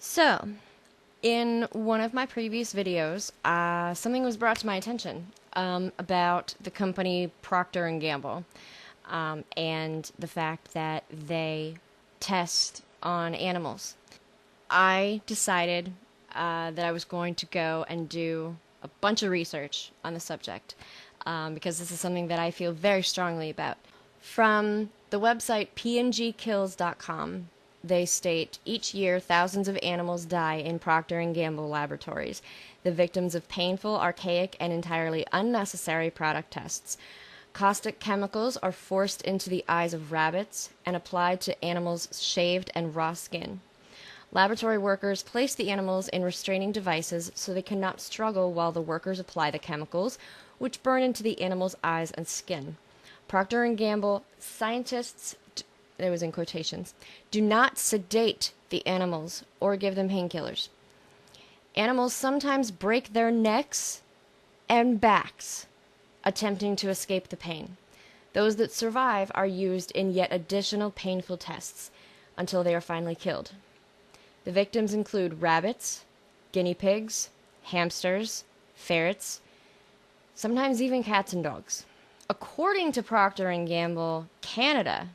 So, in one of my previous videos, something was brought to my attention about the company Procter Gamble and the fact that they test on animals. I decided that I was going to go and do a bunch of research on the subject because this is something that I feel very strongly about. From the website pngkills.com, they state, each year thousands of animals die in Procter & Gamble laboratories, the victims of painful, archaic, and entirely unnecessary product tests. Caustic chemicals are forced into the eyes of rabbits and applied to animals' shaved and raw skin. Laboratory workers place the animals in restraining devices so they cannot struggle while the workers apply the chemicals, which burn into the animals' eyes and skin. Procter & Gamble scientists, it was in quotations, do not sedate the animals or give them painkillers. Animals sometimes break their necks and backs attempting to escape the pain. Those that survive are used in yet additional painful tests until they are finally killed. The victims include rabbits, guinea pigs, hamsters, ferrets, sometimes even cats and dogs. According to Procter & Gamble Canada,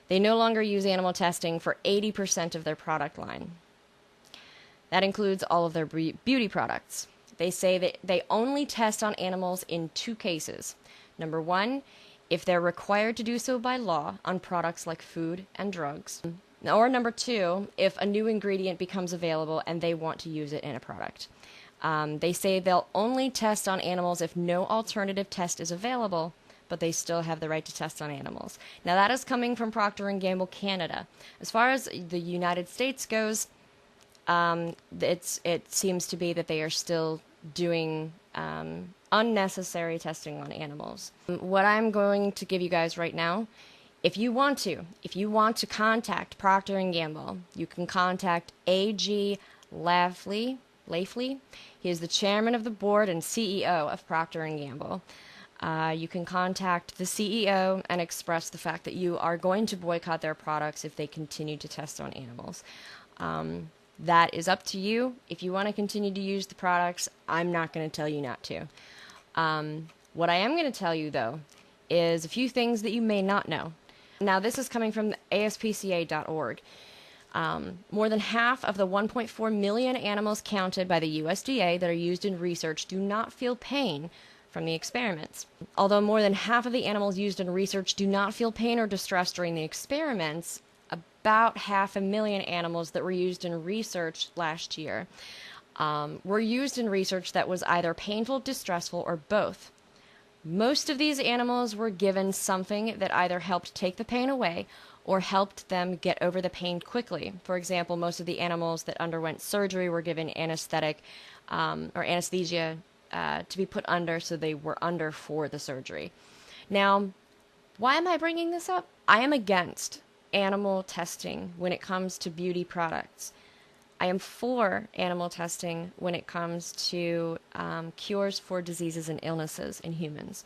they no longer use animal testing for 80% of their product line. That includes all of their beauty products. They say that they only test on animals in two cases. Number one, if they're required to do so by law on products like food and drugs. Or number two, if a new ingredient becomes available and they want to use it in a product. They say they'll only test on animals if no alternative test is available, but they still have the right to test on animals. Now that is coming from Procter & Gamble Canada. As far as the United States goes, it seems to be that they are still doing unnecessary testing on animals. What I'm going to give you guys right now, if you want to contact Procter & Gamble, you can contact A.G. Lafley. He is the chairman of the board and CEO of Procter & Gamble. You can contact the CEO and express the fact that you are going to boycott their products if they continue to test on animals. That is up to you. If you want to continue to use the products, I'm not going to tell you not to. What I am going to tell you, though, is a few things that you may not know. Now, this is coming from ASPCA.org. More than half of the 1.4 million animals counted by the USDA that are used in research do not feel pain from the experiments. Although more than half of the animals used in research do not feel pain or distress during the experiments, about 500,000 animals that were used in research last year were used in research that was either painful, distressful, or both. Most of these animals were given something that either helped take the pain away or helped them get over the pain quickly. For example, most of the animals that underwent surgery were given anesthetic or anesthesia to be put under, so they were under for the surgery. Now, why am I bringing this up? I am against animal testing when it comes to beauty products. I am for animal testing when it comes to cures for diseases and illnesses in humans.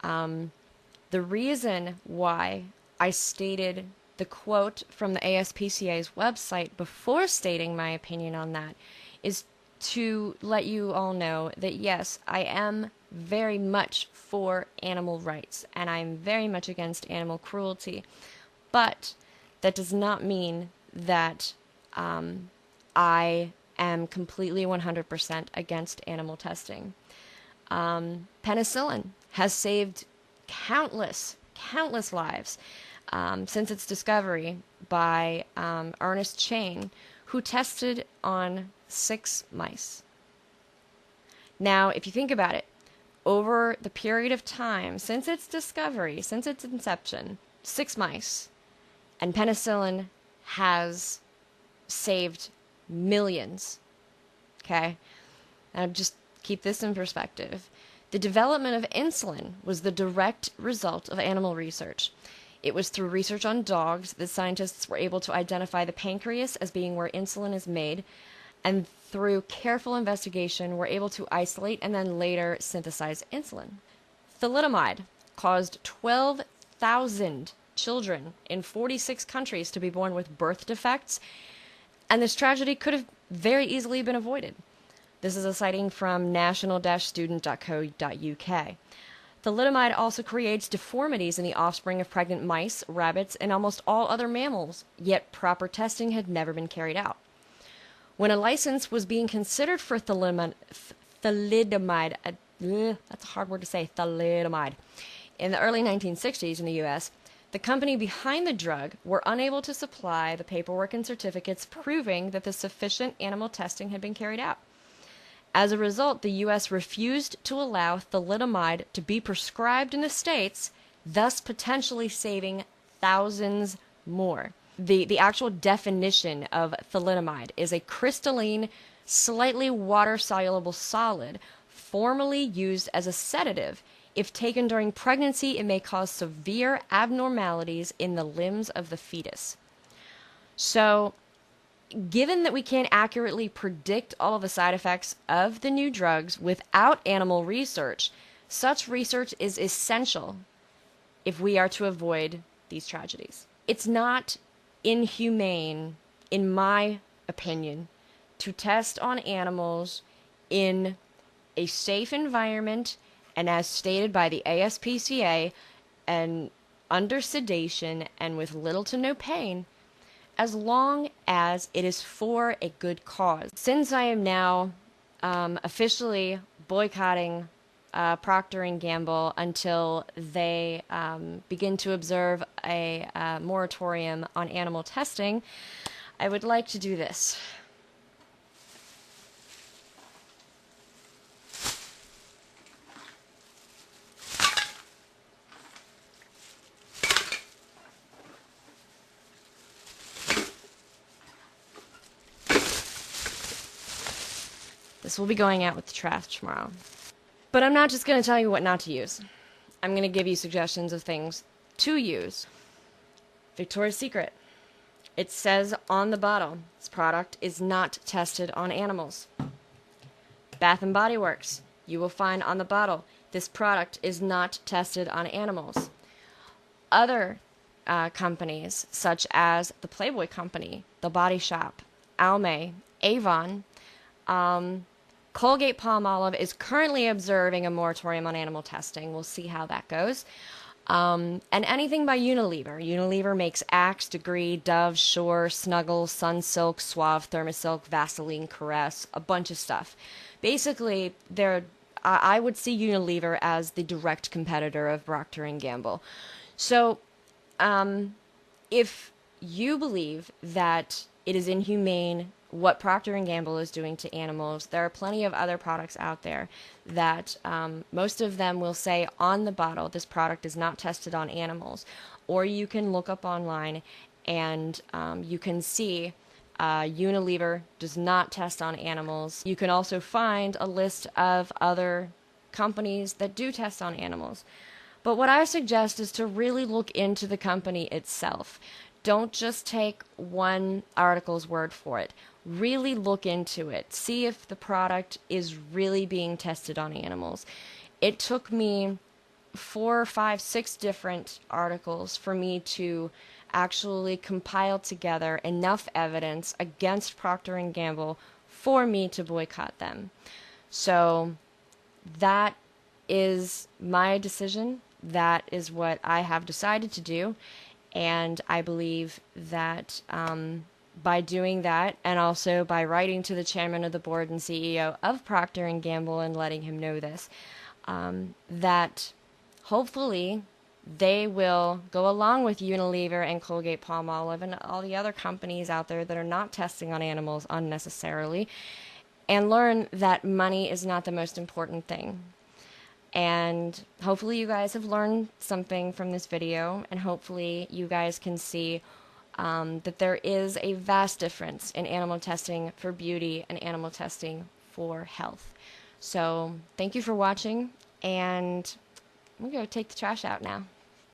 The reason why I stated the quote from the ASPCA's website before stating my opinion on that is to let you all know that yes, I am very much for animal rights and I'm very much against animal cruelty. But that does not mean that I am completely 100% against animal testing. Penicillin has saved countless lives since its discovery by Ernest Chain, who tested on 6 mice. Now, if you think about it, over the period of time since its discovery, since its inception, 6 mice, and penicillin has saved millions. Okay? Now just keep this in perspective. The development of insulin was the direct result of animal research. It was through research on dogs that scientists were able to identify the pancreas as being where insulin is made, and through careful investigation were able to isolate and then later synthesize insulin. Thalidomide caused 12,000 children in 46 countries to be born with birth defects, and this tragedy could have very easily been avoided. This is a citing from national-student.co.uk. Thalidomide also creates deformities in the offspring of pregnant mice, rabbits, and almost all other mammals, yet proper testing had never been carried out. When a license was being considered for thalidomide, that's a hard word to say, thalidomide, in the early 1960s in the U.S., the company behind the drug were unable to supply the paperwork and certificates proving that the sufficient animal testing had been carried out. As a result, the U.S. refused to allow thalidomide to be prescribed in the States, thus potentially saving thousands more. The actual definition of thalidomide is a crystalline, slightly water-soluble solid formerly used as a sedative. If taken during pregnancy, it may cause severe abnormalities in the limbs of the fetus. So, given that we can't accurately predict all of the side effects of the new drugs without animal research, such research is essential if we are to avoid these tragedies. It's not inhumane, in my opinion, to test on animals in a safe environment and as stated by the ASPCA and under sedation and with little to no pain, as long as it is for a good cause. Since I am now officially boycotting Procter Gamble until they begin to observe a moratorium on animal testing, I would like to do this. This will be going out with the trash tomorrow. But I'm not just going to tell you what not to use. I'm going to give you suggestions of things to use. Victoria's Secret. It says on the bottle, this product is not tested on animals. Bath & Body Works. You will find on the bottle, this product is not tested on animals. Other companies, such as the Playboy Company, The Body Shop, Almay, Avon, Colgate-Palmolive is currently observing a moratorium on animal testing. We'll see how that goes. And anything by Unilever. Unilever makes Axe, Degree, Dove, Shore, Snuggle, Sunsilk, Suave, Thermasilk, Vaseline, Carress, a bunch of stuff. Basically, I would see Unilever as the direct competitor of Procter Gamble. So, if you believe that it is inhumane what Procter & Gamble is doing to animals, there are plenty of other products out there that most of them will say on the bottle, this product is not tested on animals. Or you can look up online and you can see Unilever does not test on animals. You can also find a list of other companies that do test on animals. But what I suggest is to really look into the company itself. Don't just take one article's word for it. Really look into it. See if the product is really being tested on animals. It took me 4, 5, 6 different articles for me to actually compile together enough evidence against Procter & Gamble for me to boycott them. So that is my decision. That is what I have decided to do. And I believe that by doing that, and also by writing to the chairman of the board and CEO of Procter & Gamble and letting him know this, that hopefully they will go along with Unilever and Colgate-Palmolive and all the other companies out there that are not testing on animals unnecessarily, and learn that money is not the most important thing. And hopefully you guys have learned something from this video, and hopefully you guys can see that there is a vast difference in animal testing for beauty and animal testing for health. So thank you for watching, and I'm going to take the trash out now.